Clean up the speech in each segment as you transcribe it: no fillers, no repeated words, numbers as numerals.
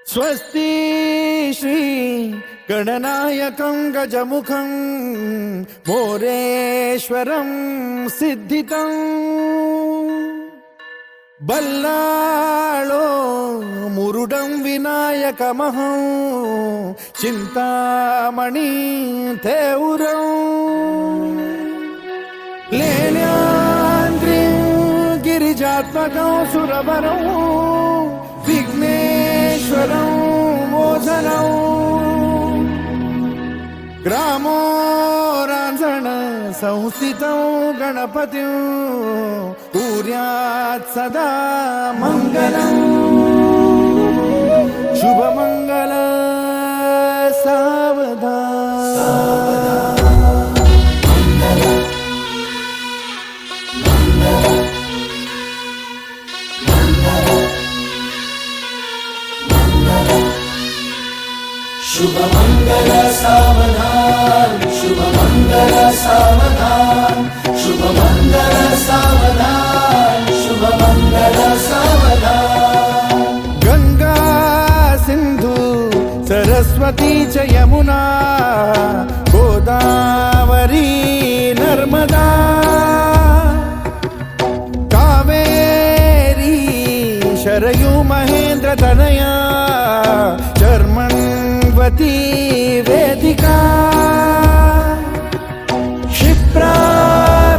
स्वस्ति श्री गणनायकं गजमुखं मोरेश्वरं सिद्धितं बल्लाळो मुरुडं विनायकमहं चिंतामणि थेउरं लेल्याद्रिं गिरिजात्मकं सुरवरं विघ्नेश्वरं मोचनं ग्रामो रांझण संस्थितं गणपतिं कुर्यात् सदा मंगलं शुभमंगल सावधान। शुभ मंगल सावधान, शुभ मंगल सावधान, शुभ मंगल सावधान, शुभ मंगल सावधान। गंगा सिंधु सरस्वती च यमुना गोदावरी नर्मदा कावेरी शरयू महेंद्र तनया चर्मण्वती वेदिका क्षिप्रा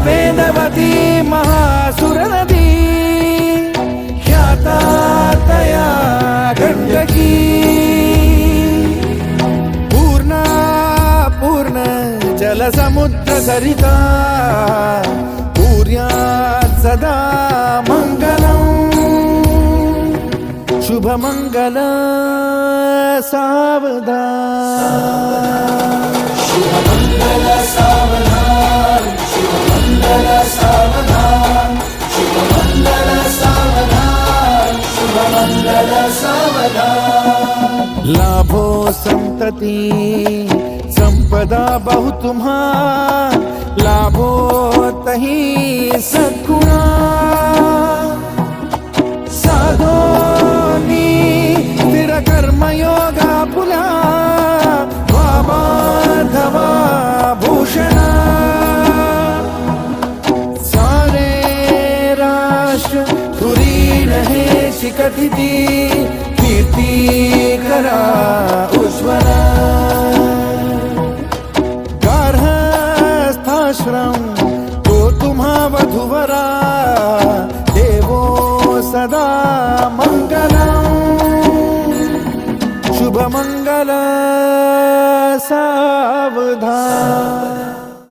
वेदवती महासुरनदी ख्याता तया गण्डकी पूर्णा पूर्ण जलसमुद्र सरिता कुर्यात् सदा मंगलम् शुभ मंगल सावधान। शुभ मंगल सावधान, शुभ मंगल सावधान, शुभ मंगल सावधान, शुभ मंगल सावधान। लाभो संतति संपदा बहु तुम्हा लाभो तही सद्गुणा साधोनी स्थिर कर्मयोगा पुला वामाधवा भूषणा सारे राष्ट्र धुरीण हे शिखतिथि कीर्ती करा उज्ज्वला गार्हस्थाश्रम तो तुम्हा वधुवरा देवो सदा मंगलम् शुभ मंगल सावधान।